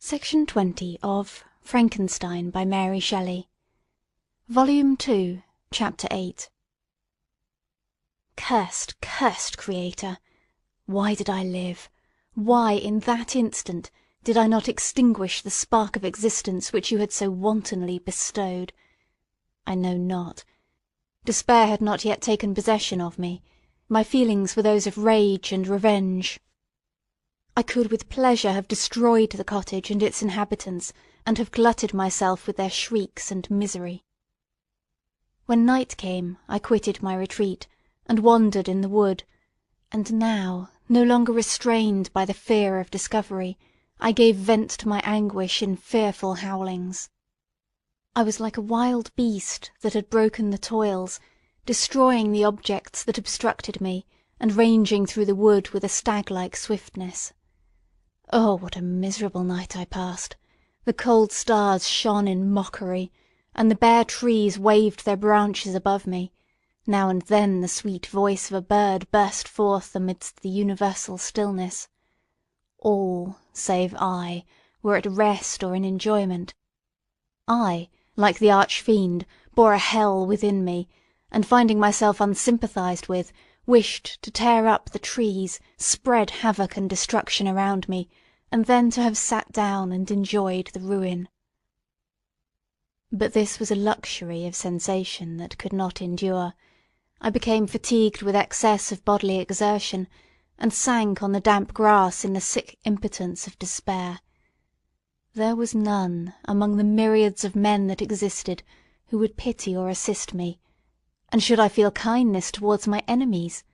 Section 20 of Frankenstein by Mary Shelley. Volume 2, Chapter 8. Cursed, cursed Creator! Why did I live? Why, in that instant, did I not extinguish the spark of existence which you had so wantonly bestowed? I know not. Despair had not yet taken possession of me. My feelings were those of rage and revenge. I could with pleasure have destroyed the cottage and its inhabitants, and have glutted myself with their shrieks and misery. When night came, I quitted my retreat, and wandered in the wood, and now, no longer restrained by the fear of discovery, I gave vent to my anguish in fearful howlings. I was like a wild beast that had broken the toils, destroying the objects that obstructed me, and ranging through the wood with a stag-like swiftness. Oh, what a miserable night I passed! The cold stars shone in mockery, and the bare trees waved their branches above me. Now and then the sweet voice of a bird burst forth amidst the universal stillness. All, save I, were at rest or in enjoyment. I, like the arch-fiend, bore a hell within me, and finding myself unsympathized with, wished to tear up the trees, spread havoc and destruction around me, and then to have sat down and enjoyed the ruin. But this was a luxury of sensation that could not endure. I became fatigued with excess of bodily exertion, and sank on the damp grass in the sick impotence of despair. There was none, among the myriads of men that existed, who would pity or assist me. And should I feel kindness towards my enemies?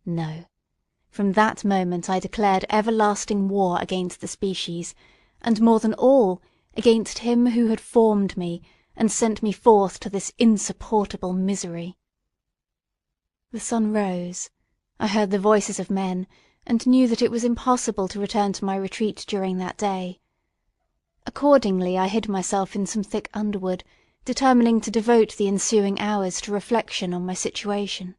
No. From that moment I declared everlasting war against the species, and more than all, against him who had formed me, and sent me forth to this insupportable misery. The sun rose. I heard the voices of men, and knew that it was impossible to return to my retreat during that day. Accordingly I hid myself in some thick underwood, determining to devote the ensuing hours to reflection on my situation.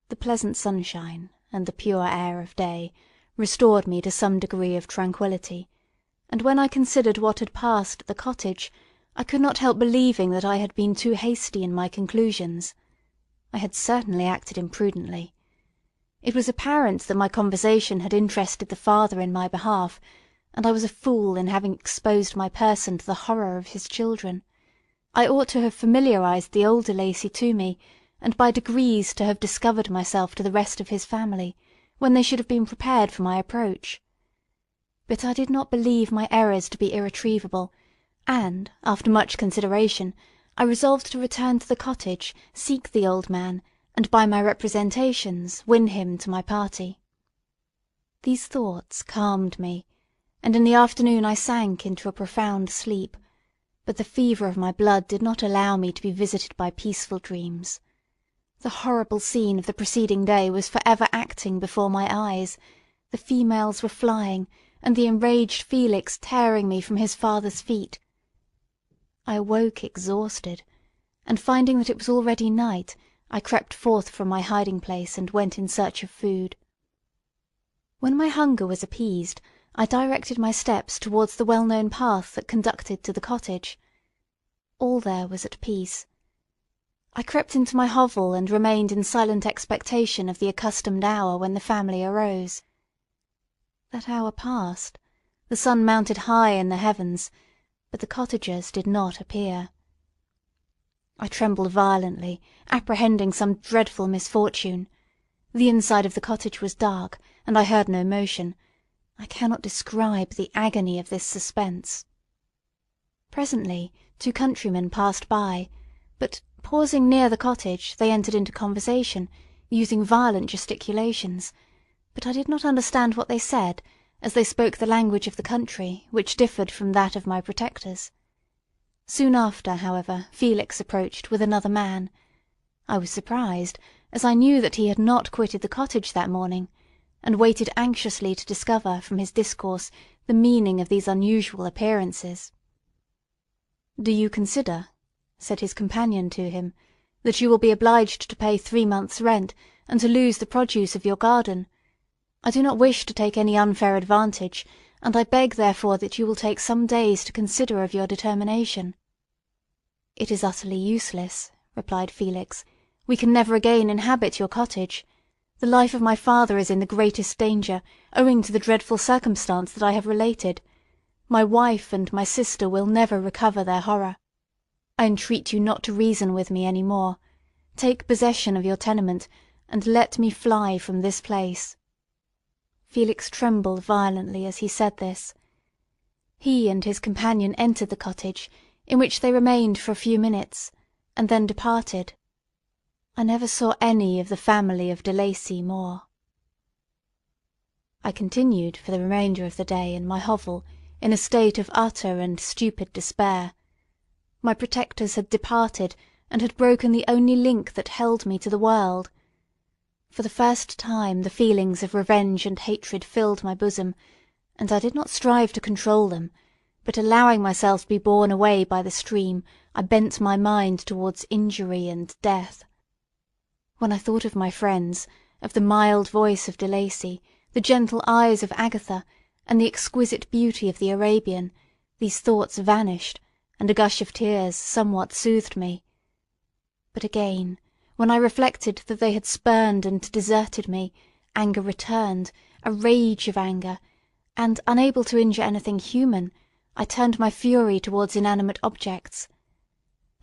The pleasant sunshine, and the pure air of day, restored me to some degree of tranquillity, and when I considered what had passed at the cottage, I could not help believing that I had been too hasty in my conclusions. I had certainly acted imprudently. It was apparent that my conversation had interested the father in my behalf, and I was a fool in having exposed my person to the horror of his children. I ought to have familiarized the older Lacey to me, and by degrees to have discovered myself to the rest of his family, when they should have been prepared for my approach. But I did not believe my errors to be irretrievable, and, after much consideration, I resolved to return to the cottage, seek the old man, and by my representations win him to my party. These thoughts calmed me, and in the afternoon I sank into a profound sleep, but the fever of my blood did not allow me to be visited by peaceful dreams. The horrible scene of the preceding day was for ever acting before my eyes. The females were flying, and the enraged Felix tearing me from his father's feet. I awoke exhausted, and finding that it was already night, I crept forth from my hiding-place and went in search of food. When my hunger was appeased, I directed my steps towards the well-known path that conducted to the cottage. All there was at peace. I crept into my hovel and remained in silent expectation of the accustomed hour when the family arose. That hour passed, the sun mounted high in the heavens, but the cottagers did not appear. I trembled violently, apprehending some dreadful misfortune. The inside of the cottage was dark, and I heard no motion. I cannot describe the agony of this suspense. Presently 2 countrymen passed by, but, pausing near the cottage, they entered into conversation, using violent gesticulations, but I did not understand what they said, as they spoke the language of the country, which differed from that of my protectors. Soon after, however, Felix approached with another man. I was surprised, as I knew that he had not quitted the cottage that morning, and waited anxiously to discover from his discourse the meaning of these unusual appearances. "Do you consider," said his companion to him, "that you will be obliged to pay 3 months' rent, and to lose the produce of your garden? I do not wish to take any unfair advantage, and I beg therefore that you will take some days to consider of your determination." "It is utterly useless," replied Felix. "We can never again inhabit your cottage. The life of my father is in the greatest danger, owing to the dreadful circumstance that I have related. My wife and my sister will never recover their horror. I entreat you not to reason with me any more. Take possession of your tenement, and let me fly from this place." Felix trembled violently as he said this. He and his companion entered the cottage, in which they remained for a few minutes, and then departed. I never saw any of the family of de Lacy more. I continued for the remainder of the day in my hovel, in a state of utter and stupid despair. My protectors had departed, and had broken the only link that held me to the world. For the first time the feelings of revenge and hatred filled my bosom, and I did not strive to control them, but allowing myself to be borne away by the stream, I bent my mind towards injury and death. When I thought of my friends, of the mild voice of de Lacy, the gentle eyes of Agatha, and the exquisite beauty of the Arabian, these thoughts vanished, and a gush of tears somewhat soothed me. But again, when I reflected that they had spurned and deserted me, anger returned, a rage of anger, and, unable to injure anything human, I turned my fury towards inanimate objects.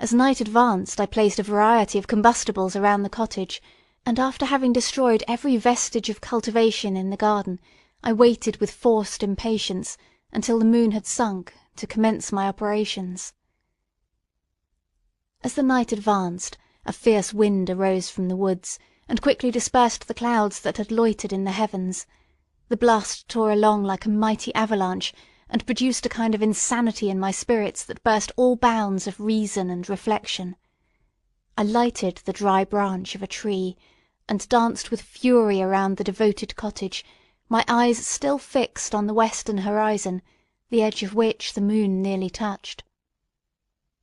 As night advanced I placed a variety of combustibles around the cottage, and after having destroyed every vestige of cultivation in the garden, I waited with forced impatience until the moon had sunk, to commence my operations. As the night advanced, a fierce wind arose from the woods, and quickly dispersed the clouds that had loitered in the heavens. The blast tore along like a mighty avalanche, and produced a kind of insanity in my spirits that burst all bounds of reason and reflection. I lighted the dry branch of a tree, and danced with fury around the devoted cottage, my eyes still fixed on the western horizon, the edge of which the moon nearly touched.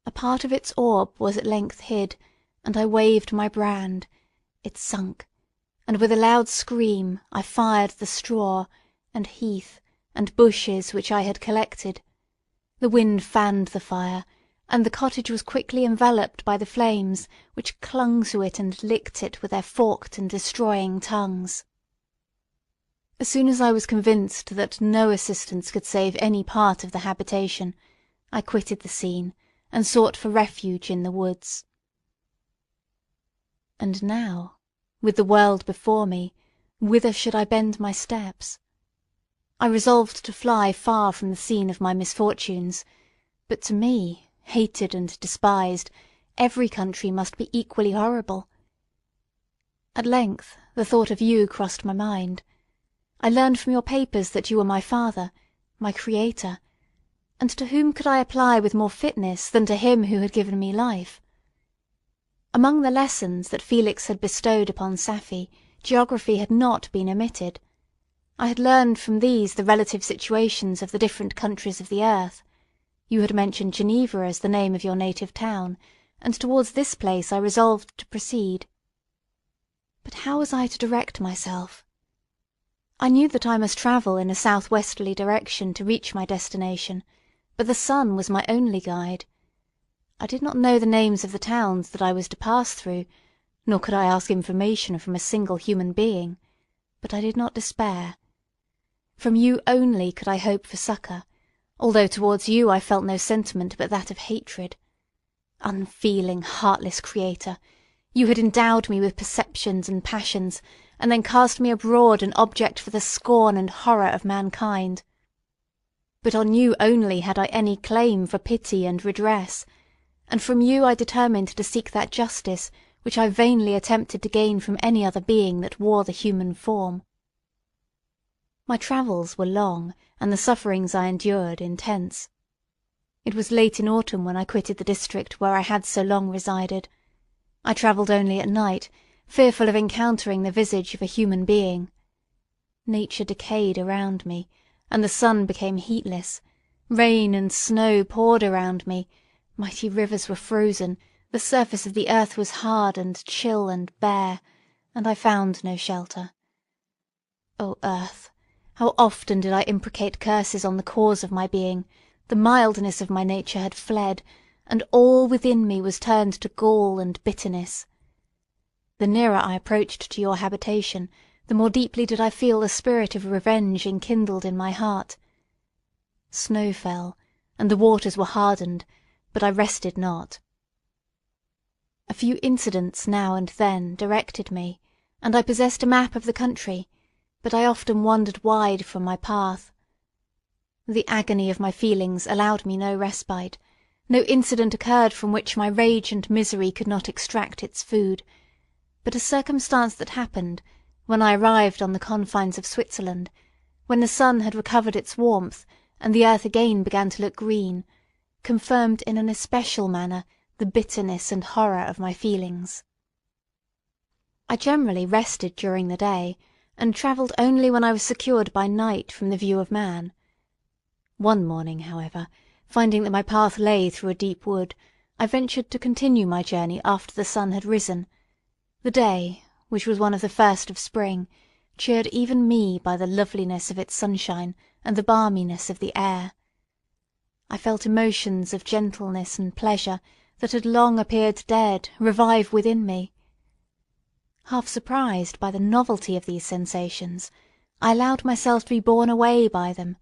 A part of its orb was at length hid, and I waved my brand. It sunk, and with a loud scream I fired the straw, and heath, and bushes which I had collected. The wind fanned the fire, and the cottage was quickly enveloped by the flames, which clung to it and licked it with their forked and destroying tongues. As soon as I was convinced that no assistance could save any part of the habitation, I quitted the scene, and sought for refuge in the woods. And now, with the world before me, whither should I bend my steps? I resolved to fly far from the scene of my misfortunes, but to me, hated and despised, every country must be equally horrible. At length the thought of you crossed my mind. I learned from your papers that you were my father, my creator, and to whom could I apply with more fitness than to him who had given me life? Among the lessons that Felix had bestowed upon Safie, geography had not been omitted. I had learned from these the relative situations of the different countries of the earth. You had mentioned Geneva as the name of your native town, and towards this place I resolved to proceed. But how was I to direct myself? I knew that I must travel in a south-westerly direction to reach my destination, but the sun was my only guide. I did not know the names of the towns that I was to pass through, nor could I ask information from a single human being, but I did not despair. From you only could I hope for succour, although towards you I felt no sentiment but that of hatred. Unfeeling, heartless creator, you had endowed me with perceptions and passions, and then cast me abroad an object for the scorn and horror of mankind. But on you only had I any claim for pity and redress, and from you I determined to seek that justice which I vainly attempted to gain from any other being that wore the human form. My travels were long, and the sufferings I endured intense. It was late in autumn when I quitted the district where I had so long resided. I travelled only at night, fearful of encountering the visage of a human being. Nature decayed around me, and the sun became heatless. Rain and snow poured around me, mighty rivers were frozen, the surface of the earth was hard and chill and bare, and I found no shelter. O earth, How often did I imprecate curses on the cause of my being, the mildness of my nature had fled, and all within me was turned to gall and bitterness. The nearer I approached to your habitation, the more deeply did I feel the spirit of revenge enkindled in my heart. Snow fell, and the waters were hardened, but I rested not. A few incidents now and then directed me, and I possessed a map of the country, but I often wandered wide from my path. The agony of my feelings allowed me no respite. No incident occurred from which my rage and misery could not extract its food, but a circumstance that happened, when I arrived on the confines of Switzerland, when the sun had recovered its warmth, and the earth again began to look green, confirmed in an especial manner the bitterness and horror of my feelings. I generally rested during the day, and travelled only when I was secured by night from the view of man. One morning, however, finding that my path lay through a deep wood, I ventured to continue my journey after the sun had risen. The day, which was one of the first of spring, cheered even me by the loveliness of its sunshine and the balminess of the air. I felt emotions of gentleness and pleasure that had long appeared dead revive within me. Half surprised by the novelty of these sensations, I allowed myself to be borne away by them,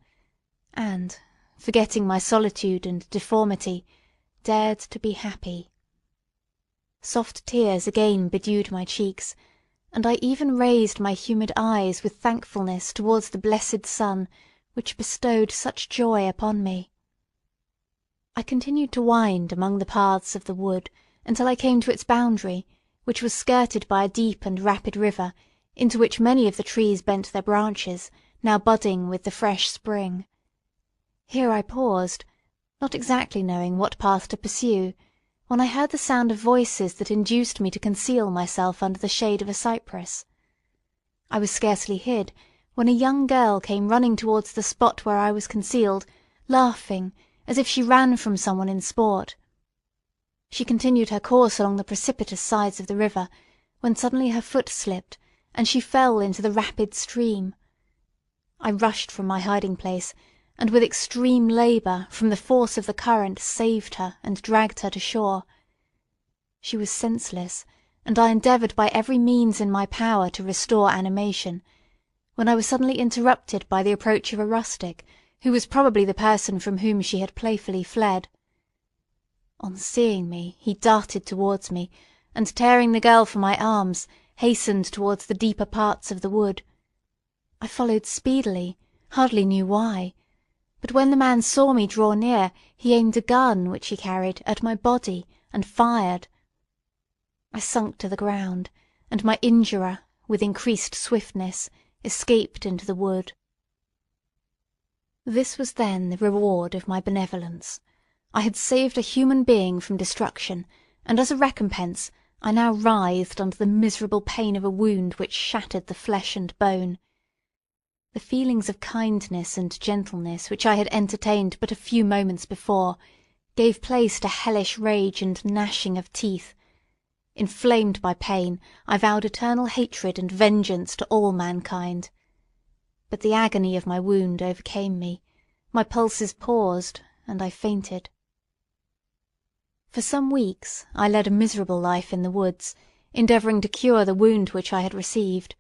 and, forgetting my solitude and deformity, dared to be happy. Soft tears again bedewed my cheeks, and I even raised my humid eyes with thankfulness towards the blessed sun which bestowed such joy upon me. I continued to wind among the paths of the wood until I came to its boundary, which was skirted by a deep and rapid river, into which many of the trees bent their branches, now budding with the fresh spring. Here I paused, not exactly knowing what path to pursue, when I heard the sound of voices that induced me to conceal myself under the shade of a cypress. I was scarcely hid, when a young girl came running towards the spot where I was concealed, laughing, as if she ran from someone in sport. She continued her course along the precipitous sides of the river, when suddenly her foot slipped, and she fell into the rapid stream. I rushed from my hiding place, and with extreme labour, from the force of the current, saved her and dragged her to shore. She was senseless, and I endeavoured by every means in my power to restore animation, when I was suddenly interrupted by the approach of a rustic, who was probably the person from whom she had playfully fled. On seeing me, he darted towards me, and tearing the girl from my arms, hastened towards the deeper parts of the wood. I followed speedily, hardly knew why, but when the man saw me draw near, he aimed a gun which he carried at my body, and fired. I sunk to the ground, and my injurer, with increased swiftness, escaped into the wood. This was then the reward of my benevolence. I had saved a human being from destruction, and as a recompense I now writhed under the miserable pain of a wound which shattered the flesh and bone. The feelings of kindness and gentleness which I had entertained but a few moments before gave place to hellish rage and gnashing of teeth. Inflamed by pain, I vowed eternal hatred and vengeance to all mankind. But the agony of my wound overcame me, my pulses paused, and I fainted. For some weeks I led a miserable life in the woods, endeavouring to cure the wound which I had received.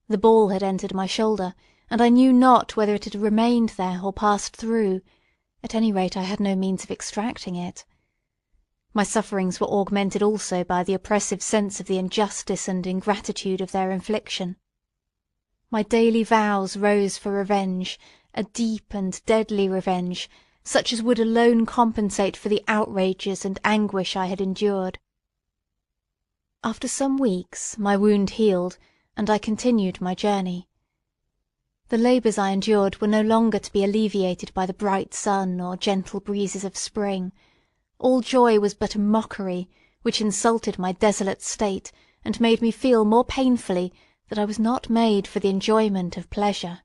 The ball had entered my shoulder, and I knew not whether it had remained there or passed through. At any rate I had no means of extracting it. My sufferings were augmented also by the oppressive sense of the injustice and ingratitude of their infliction. My daily vows rose for revenge, a deep and deadly revenge, such as would alone compensate for the outrages and anguish I had endured. After some weeks my wound healed, and I continued my journey. The labours I endured were no longer to be alleviated by the bright sun or gentle breezes of spring. All joy was but a mockery, which insulted my desolate state, and made me feel more painfully that I was not made for the enjoyment of pleasure.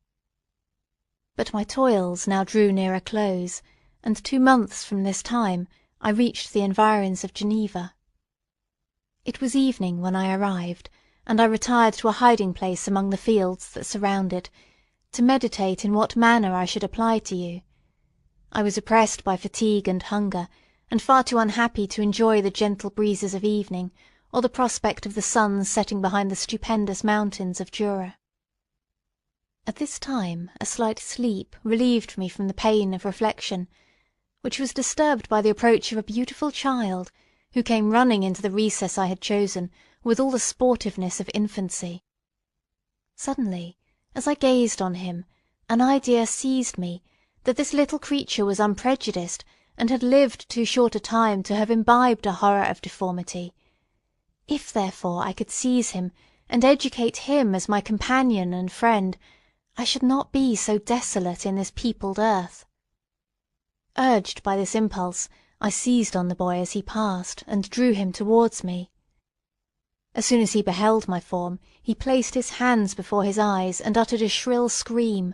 But my toils now drew near a close, and 2 months from this time I reached the environs of Geneva. It was evening when I arrived, and I retired to a hiding place among the fields that surround it, to meditate in what manner I should apply to you. I was oppressed by fatigue and hunger, and far too unhappy to enjoy the gentle breezes of evening, or the prospect of the sun setting behind the stupendous mountains of Jura. At this time a slight sleep relieved me from the pain of reflection, which was disturbed by the approach of a beautiful child, who came running into the recess I had chosen with all the sportiveness of infancy. Suddenly, as I gazed on him, an idea seized me that this little creature was unprejudiced, and had lived too short a time to have imbibed a horror of deformity. If, therefore, I could seize him, and educate him as my companion and friend, I should not be so desolate in this peopled earth. Urged by this impulse, I seized on the boy as he passed, and drew him towards me. As soon as he beheld my form, he placed his hands before his eyes, and uttered a shrill scream.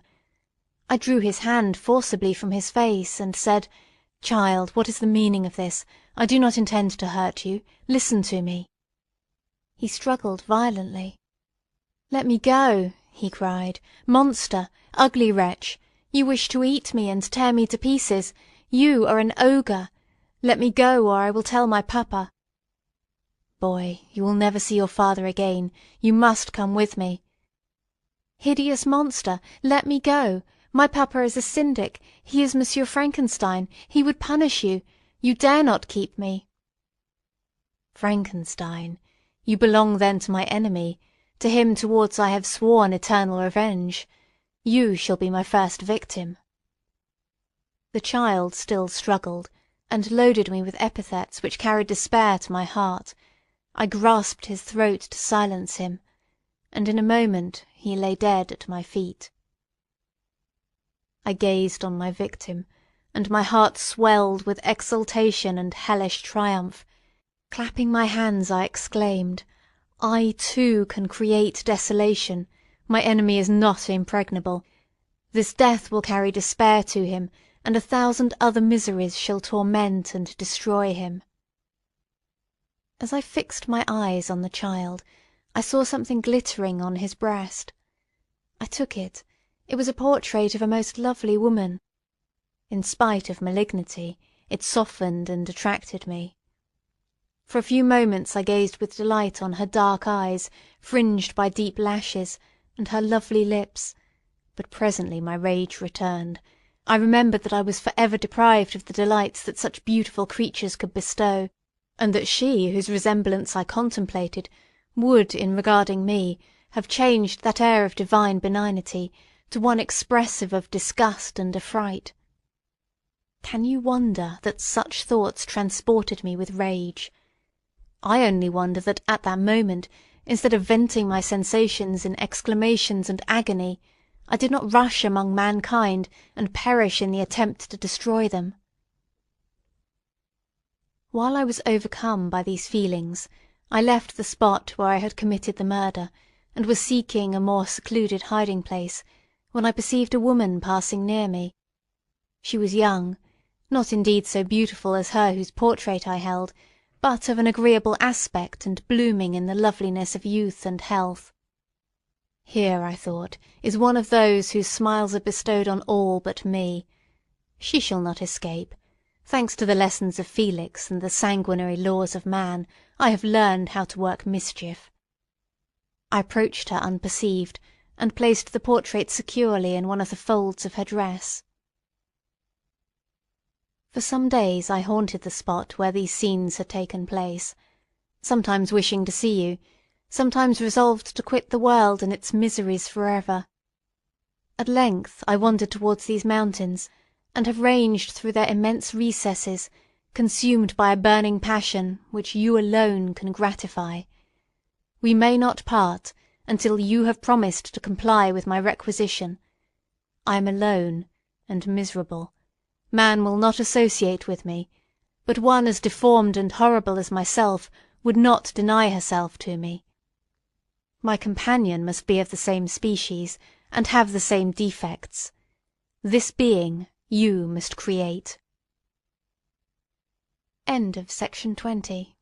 I drew his hand forcibly from his face, and said, "Child, what is the meaning of this? I do not intend to hurt you. Listen to me." He struggled violently. "Let me go," he cried. "Monster! Ugly wretch! You wish to eat me and tear me to pieces. You are an ogre. Let me go, or I will tell my papa." "Boy, you will never see your father again. You must come with me." "Hideous monster! Let me go. My papa is a syndic. He is Monsieur Frankenstein. He would punish you. You dare not keep me." "Frankenstein! You belong then to my enemy. To him towards I have sworn eternal revenge. You shall be my first victim." The child still struggled, and loaded me with epithets which carried despair to my heart. I grasped his throat to silence him, and in a moment he lay dead at my feet. I gazed on my victim, and my heart swelled with exultation and hellish triumph. Clapping my hands, I exclaimed, "I too can create desolation. My enemy is not impregnable. This death will carry despair to him, and 1,000 other miseries shall torment and destroy him." As I fixed my eyes on the child, I saw something glittering on his breast. I took it. It was a portrait of a most lovely woman. In spite of malignity, it softened and attracted me. For a few moments I gazed with delight on her dark eyes, fringed by deep lashes, and her lovely lips, but presently my rage returned. I remembered that I was for ever deprived of the delights that such beautiful creatures could bestow, and that she whose resemblance I contemplated would, in regarding me, have changed that air of divine benignity to one expressive of disgust and affright. Can you wonder that such thoughts transported me with rage? I only wonder that at that moment, instead of venting my sensations in exclamations and agony, I did not rush among mankind and perish in the attempt to destroy them. While I was overcome by these feelings, I left the spot where I had committed the murder, and was seeking a more secluded hiding place, when I perceived a woman passing near me. She was young, not indeed so beautiful as her whose portrait I held, but of an agreeable aspect and blooming in the loveliness of youth and health. Here, I thought, is one of those whose smiles are bestowed on all but me. She shall not escape. Thanks to the lessons of Felix and the sanguinary laws of man, I have learned how to work mischief. I approached her unperceived, and placed the portrait securely in one of the folds of her dress. For some days I haunted the spot where these scenes had taken place, sometimes wishing to see you, sometimes resolved to quit the world and its miseries for ever. At length I wandered towards these mountains, and have ranged through their immense recesses, consumed by a burning passion which you alone can gratify. We may not part until you have promised to comply with my requisition. I am alone and miserable. Man will not associate with me, but one as deformed and horrible as myself would not deny herself to me. My companion must be of the same species, and have the same defects. This being you must create. End of Section 20.